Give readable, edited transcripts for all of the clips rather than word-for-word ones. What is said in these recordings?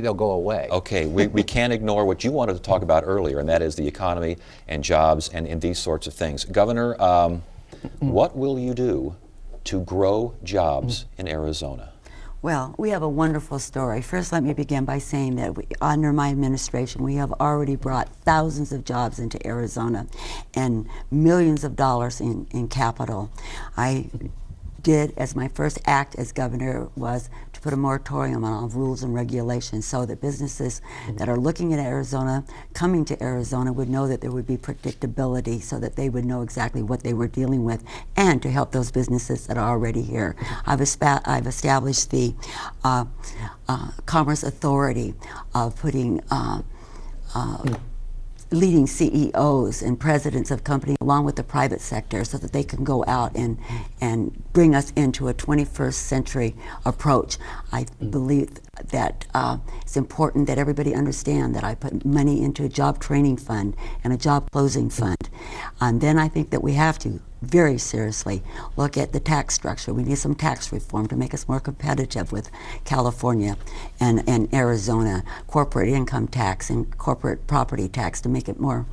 they'll go away. Okay, we can't ignore what you wanted to talk about earlier, and that is the economy and jobs and these sorts of things. Governor, what will you do to grow jobs in Arizona? Well, we have a wonderful story. First, let me begin by saying that under my administration, we have already brought thousands of jobs into Arizona and millions of dollars in capital. I did, as my first act as governor, was to put a moratorium on all rules and regulations so that businesses that are looking at Arizona, coming to Arizona, would know that there would be predictability so that they would know exactly what they were dealing with, and to help those businesses that are already here. I've established the Commerce Authority of putting leading CEOs and presidents of companies along with the private sector so that they can go out and bring us into a 21st century approach. I believe that it's important that everybody understand that I put money into a job training fund and a job closing fund. And then I think that we have to very seriously look at the tax structure. We need some tax reform to make us more competitive with California and Arizona, corporate income tax and corporate property tax to make it more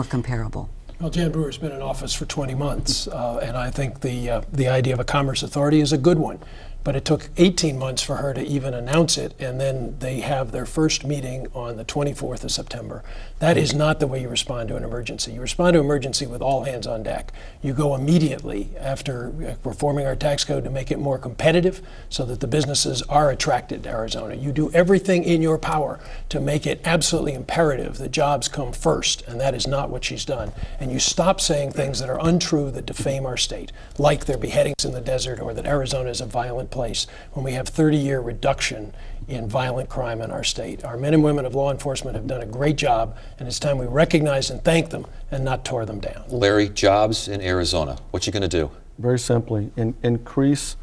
comparable. Well, Jan Brewer's been in office for 20 months, and I think the idea of a Commerce Authority is a good one. But it took 18 months for her to even announce it, and then they have their first meeting on the 24th of September. That is not the way you respond to an emergency. You respond to an emergency with all hands on deck. You go immediately after reforming our tax code to make it more competitive so that the businesses are attracted to Arizona. You do everything in your power to make it absolutely imperative that jobs come first, and that is not what she's done. And you stop saying things that are untrue that defame our state, like there are beheadings in the desert or that Arizona is a violent place, when we have 30-year reduction in violent crime in our state. Our men and women of law enforcement have done a great job, and it's time we recognize and thank them and not tore them down. Larry, jobs in Arizona, what you going to do? Very simply, increase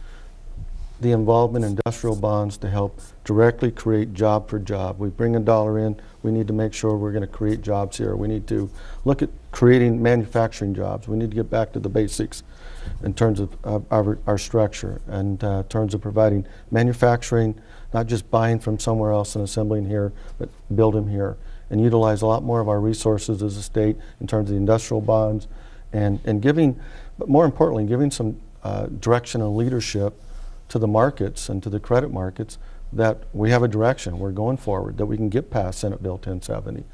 the involvement in industrial bonds to help directly create job for job. We bring $1 in, we need to make sure we're going to create jobs here. We need to look at creating manufacturing jobs. We need to get back to the basics in terms of our structure, and in terms of providing manufacturing, not just buying from somewhere else and assembling here, but build them here, and utilize a lot more of our resources as a state in terms of the industrial bonds, and giving, but more importantly, giving some direction and leadership to the markets and to the credit markets that we have a direction, we're going forward, that we can get past Senate Bill 1070.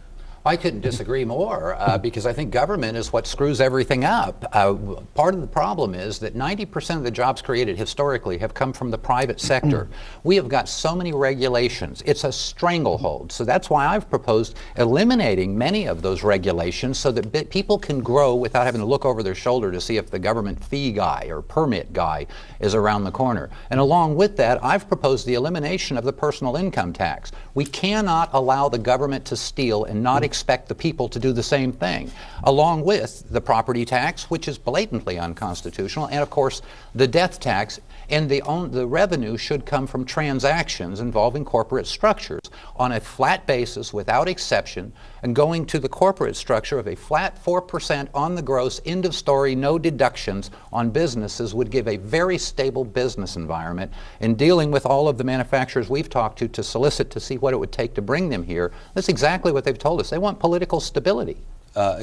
I couldn't disagree more, because I think government is what screws everything up. Part of the problem is that 90% of the jobs created historically have come from the private sector. We have got so many regulations. It's a stranglehold. So that's why I've proposed eliminating many of those regulations so that people can grow without having to look over their shoulder to see if the government fee guy or permit guy is around the corner. And along with that, I've proposed the elimination of the personal income tax. We cannot allow the government to steal and not expect the people to do the same thing, along with the property tax, which is blatantly unconstitutional, and of course the death tax. And the revenue should come from transactions involving corporate structures on a flat basis without exception, and going to the corporate structure of a flat 4% on the gross, end of story, no deductions on businesses would give a very stable business environment. In dealing with all of the manufacturers we've talked to solicit to see what it would take to bring them here, that's exactly what they've told us. They want political stability.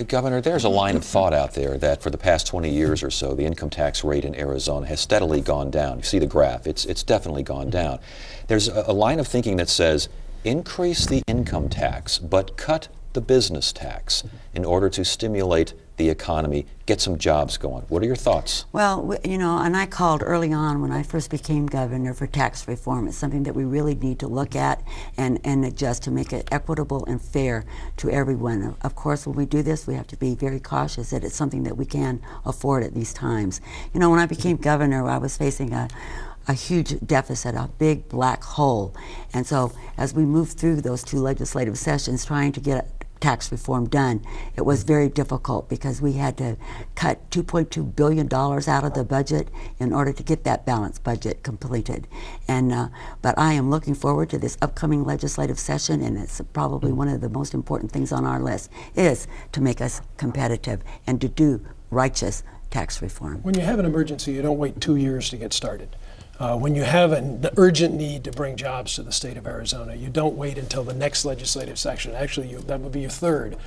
Governor, there's a line of thought out there that for the past 20 years or so, the income tax rate in Arizona has steadily gone down. You see the graph, it's definitely gone down. There's a line of thinking that says, increase the income tax, but cut the business tax in order to stimulate the economy, get some jobs going. What are your thoughts? Well, you know, and I called early on when I first became governor for tax reform. It's something that we really need to look at and adjust to make it equitable and fair to everyone. Of course, when we do this, we have to be very cautious that it's something that we can afford at these times. You know, when I became governor, I was facing a huge deficit, a big black hole. And so as we moved through those two legislative sessions trying to get tax reform done, it was very difficult because we had to cut $2.2 billion out of the budget in order to get that balanced budget completed. And but I am looking forward to this upcoming legislative session, and it's probably one of the most important things on our list is to make us competitive and to do righteous tax reform. When you have an emergency, you don't wait 2 years to get started. When you have an urgent need to bring jobs to the state of Arizona, you don't wait until the next legislative session. Actually, that would be your third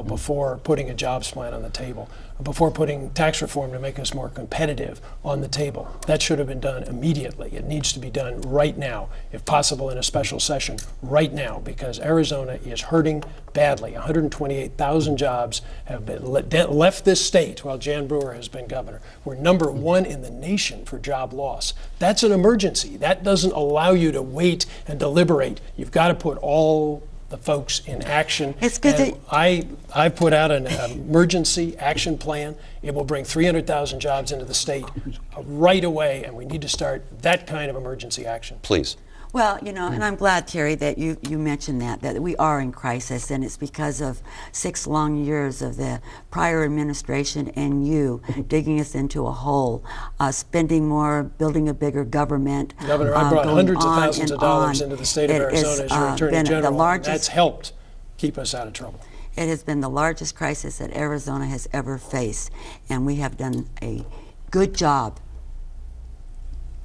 before putting a jobs plan on the table, before putting tax reform to make us more competitive on the table. That should have been done immediately. It needs to be done right now, if possible in a special session right now, because Arizona is hurting badly. 128,000 jobs have been left this state while Jan Brewer has been governor. We're number one in the nation for job loss. That's an emergency. That doesn't allow you to wait and deliberate. You've got to put all the folks in action. It's good that I put out an emergency action plan. It will bring 300,000 jobs into the state right away, and we need to start that kind of emergency action. Please. Well, you know, and I'm glad, Terry, that you mentioned that we are in crisis, and it's because of 6 long years of the prior administration and you digging us into a hole, spending more, building a bigger government. Governor, I brought hundreds of thousands of dollars into the state of Arizona as your Attorney General, and that's helped keep us out of trouble. It has been the largest crisis that Arizona has ever faced, and we have done a good job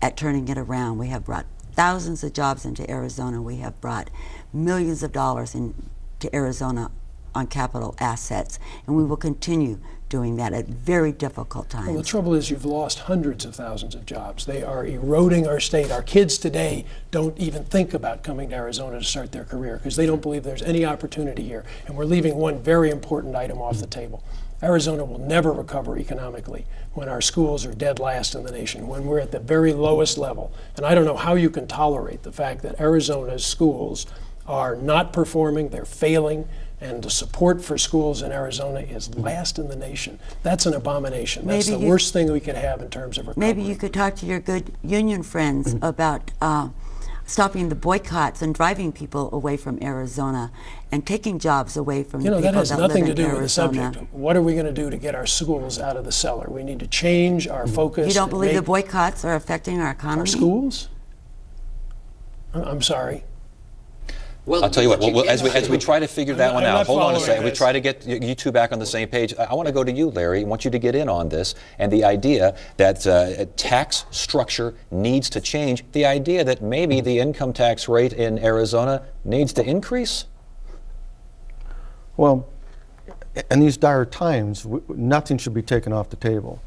at turning it around. We have brought thousands of jobs into Arizona. We have brought millions of dollars into Arizona on capital assets, and we will continue doing that at very difficult times. Well, the trouble is you've lost hundreds of thousands of jobs. They are eroding our state. Our kids today don't even think about coming to Arizona to start their career because they don't believe there's any opportunity here, and we're leaving one very important item off the table. Arizona will never recover economically when our schools are dead last in the nation, when we're at the very lowest level. And I don't know how you can tolerate the fact that Arizona's schools are not performing, they're failing, and the support for schools in Arizona is last in the nation. That's an abomination. That's the worst thing we could have in terms of recovery. Maybe you could talk to your good union friends about stopping the boycotts and driving people away from Arizona and taking jobs away from the people that live in Arizona. That has nothing to do with the subject. What are we going to do to get our schools out of the cellar? We need to change our focus. You don't believe the boycotts are affecting our economy? Our schools? I'm sorry. Well, I'll tell you what, as we try to figure that one out, hold on a second, we try to get you two back on the same page. I want to go to you, Larry. I want you to get in on this and the idea that tax structure needs to change, the idea that maybe the income tax rate in Arizona needs to increase? Well, in these dire times, nothing should be taken off the table.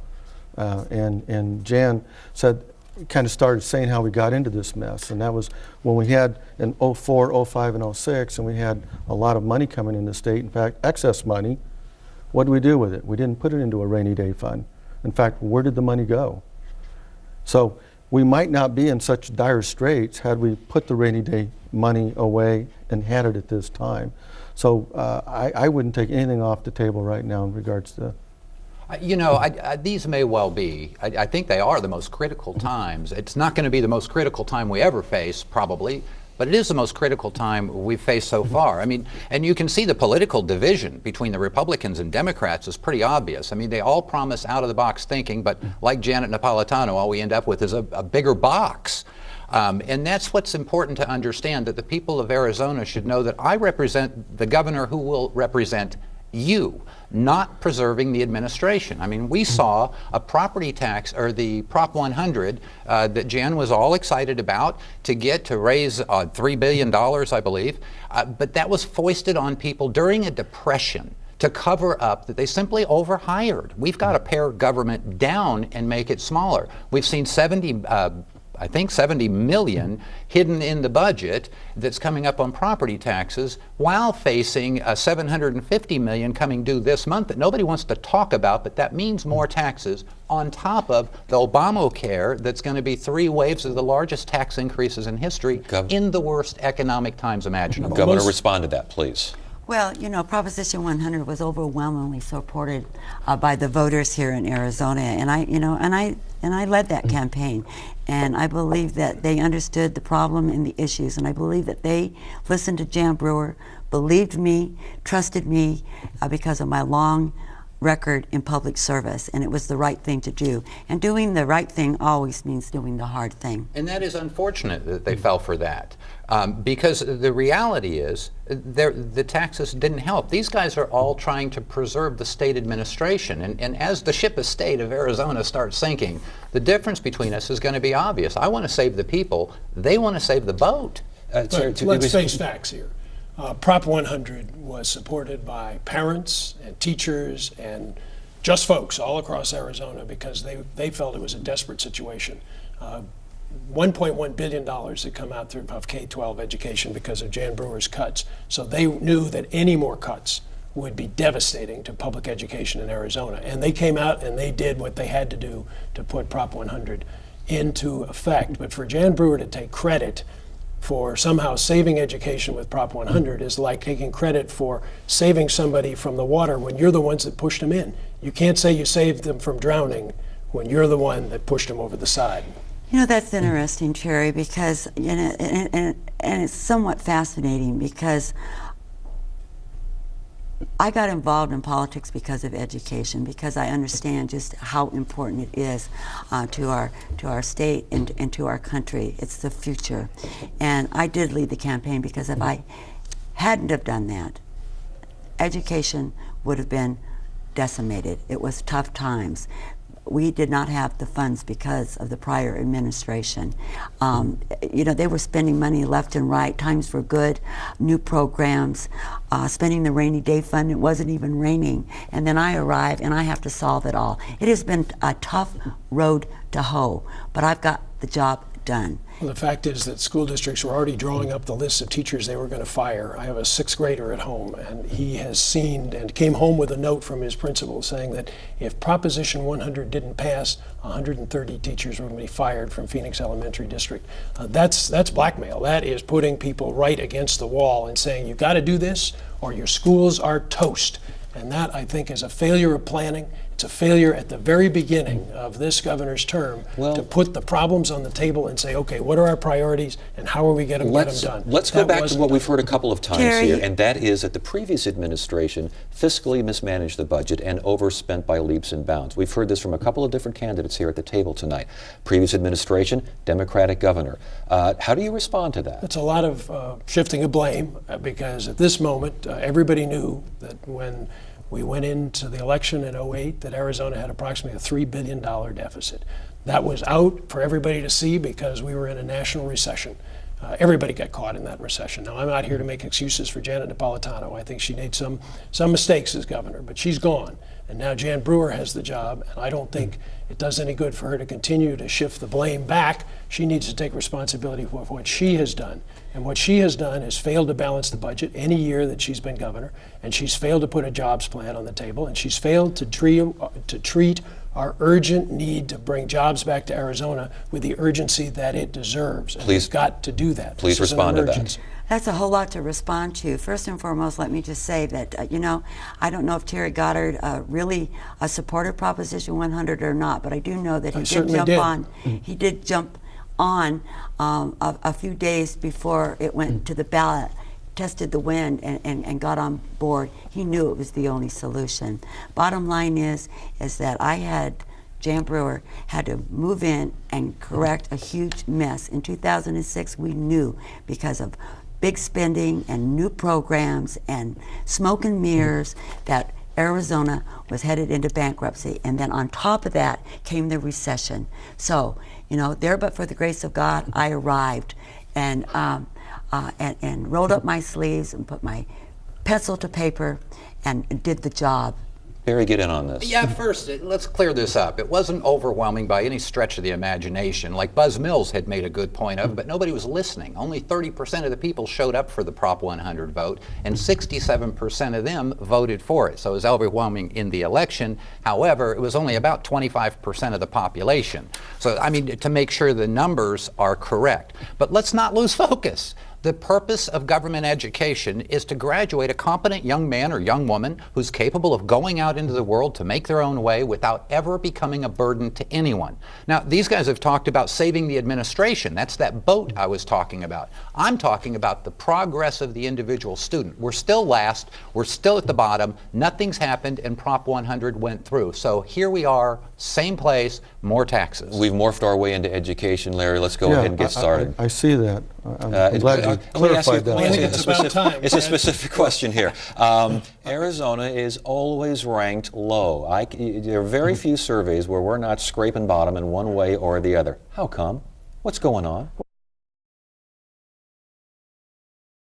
And Jan said, kind of started saying how we got into this mess, and that was when we had in 04, 05, and 06, and we had a lot of money coming in the state. In fact, excess money. What did we do with it? We didn't put it into a rainy day fund. In fact, where did the money go? So we might not be in such dire straits had we put the rainy day money away and had it at this time. So I wouldn't take anything off the table right now in regards to you know, these may well be. I think they are the most critical times. It's not going to be the most critical time we ever face, probably, but it is the most critical time we've faced so far. I mean, and you can see the political division between the Republicans and Democrats is pretty obvious. I mean, they all promise out-of-the-box thinking, but like Janet Napolitano, all we end up with is a bigger box. And that's what's important to understand, that the people of Arizona should know that I represent the governor who will represent you, not preserving the administration. I mean, we saw a property tax, or the Prop 100 that Jan was all excited about to raise $3 billion, I believe, but that was foisted on people during a depression to cover up that they simply overhired. We've got to pare government down and make it smaller. We've seen 70 million hidden in the budget that's coming up on property taxes, while facing $750 million coming due this month that nobody wants to talk about, but that means more taxes on top of the Obamacare that's going to be 3 waves of the largest tax increases in history in the worst economic times imaginable. Governor, respond to that, please. Well, you know, Proposition 100 was overwhelmingly supported by the voters here in Arizona, and I led that campaign, and I believe that they understood the problem and the issues, and I believe that they listened to Jan Brewer, believed me, trusted me because of my long record in public service, and it was the right thing to do. And doing the right thing always means doing the hard thing. And that is unfortunate that they fell for that, because the reality is the taxes didn't help. These guys are all trying to preserve the state administration, and as the ship of state of Arizona starts sinking, the difference between us is going to be obvious. I want to save the people. They want to save the boat. Let's face facts here. Prop 100 was supported by parents and teachers and just folks all across Arizona because they felt it was a desperate situation. $1.1 billion had come out through of K-12 education because of Jan Brewer's cuts. So they knew that any more cuts would be devastating to public education in Arizona. And they came out and they did what they had to do to put Prop 100 into effect. But for Jan Brewer to take credit for somehow saving education with Prop 100 is like taking credit for saving somebody from the water when you're the ones that pushed them in. You can't say you saved them from drowning when you're the one that pushed them over the side. You know, that's interesting, Terry, because, you know, and it's somewhat fascinating because I got involved in politics because of education, because I understand just how important it is to our state and to our country. It's the future. And I did lead the campaign because if I hadn't have done that, education would have been decimated. It was tough times. We did not have the funds because of the prior administration. You know, they were spending money left and right. Times were good, new programs, spending the rainy day fund. It wasn't even raining. And then I arrive and I have to solve it all. It has been a tough road to hoe, but I've got the job done. Well, the fact is that school districts were already drawing up the list of teachers they were going to fire. I have a 6th grader at home, and he has seen and came home with a note from his principal saying that if Proposition 100 didn't pass, 130 teachers were going to be fired from Phoenix Elementary District. That's blackmail. That is putting people right against the wall and saying, you've got to do this or your schools are toast. And that, I think, is a failure of planning. It's a failure at the very beginning of this governor's term to put the problems on the table and say, okay, what are our priorities and how are we going to get them done? Let's go back to what we've heard a couple of times Terry, here, and that is that the previous administration fiscally mismanaged the budget and overspent by leaps and bounds. We've heard this from a couple of different candidates here at the table tonight. Previous administration, Democratic governor. How do you respond to that? It's a lot of shifting of blame because at this moment, everybody knew that when we went into the election in 2008 that Arizona had approximately a $3 billion deficit. That was out for everybody to see because we were in a national recession. Everybody got caught in that recession. Now, I'm not here to make excuses for Janet Napolitano. I think she made some mistakes as governor, but she's gone. And now Jan Brewer has the job, and I don't think it does any good for her to continue to shift the blame back. She needs to take responsibility for what she has done. And what she has done is failed to balance the budget any year that she's been governor, and she's failed to put a jobs plan on the table, and she's failed to treat our urgent need to bring jobs back to Arizona with the urgency that it deserves. And we've got to do that. Please respond to that. That's a whole lot to respond to. First and foremost, let me just say that, you know, I don't know if Terry Goddard really supported Proposition 100 or not, but I do know that he did jump on a few days before it went to the ballot, tested the wind and got on board. He knew it was the only solution. Bottom line is that Jan Brewer had to move in and correct a huge mess. In 2006, we knew because of big spending and new programs and smoke and mirrors that Arizona was headed into bankruptcy. And then on top of that came the recession. So, you know, there but for the grace of God, I arrived and rolled up my sleeves and put my pencil to paper and did the job. Barry, get in on this. Yeah, first, let's clear this up. It wasn't overwhelming by any stretch of the imagination, like Buzz Mills had made a good point of, but nobody was listening. Only 30% of the people showed up for the Prop 100 vote, and 67% of them voted for it. So it was overwhelming in the election. However, it was only about 25% of the population. So, I mean, to make sure the numbers are correct. But let's not lose focus. The purpose of government education is to graduate a competent young man or young woman who's capable of going out into the world to make their own way without ever becoming a burden to anyone. Now, these guys have talked about saving the administration. That's that boat I was talking about. I'm talking about the progress of the individual student. We're still last, we're still at the bottom, nothing's happened, and Prop 100 went through. So here we are, same place, more taxes. We've morphed our way into education, Larry. Let's go ahead and get started. I see that. I'm glad you clarified that. I think it's about time. It's a specific question here. Arizona is always ranked low. There are very few surveys where we're not scraping bottom in one way or the other. How come? What's going on?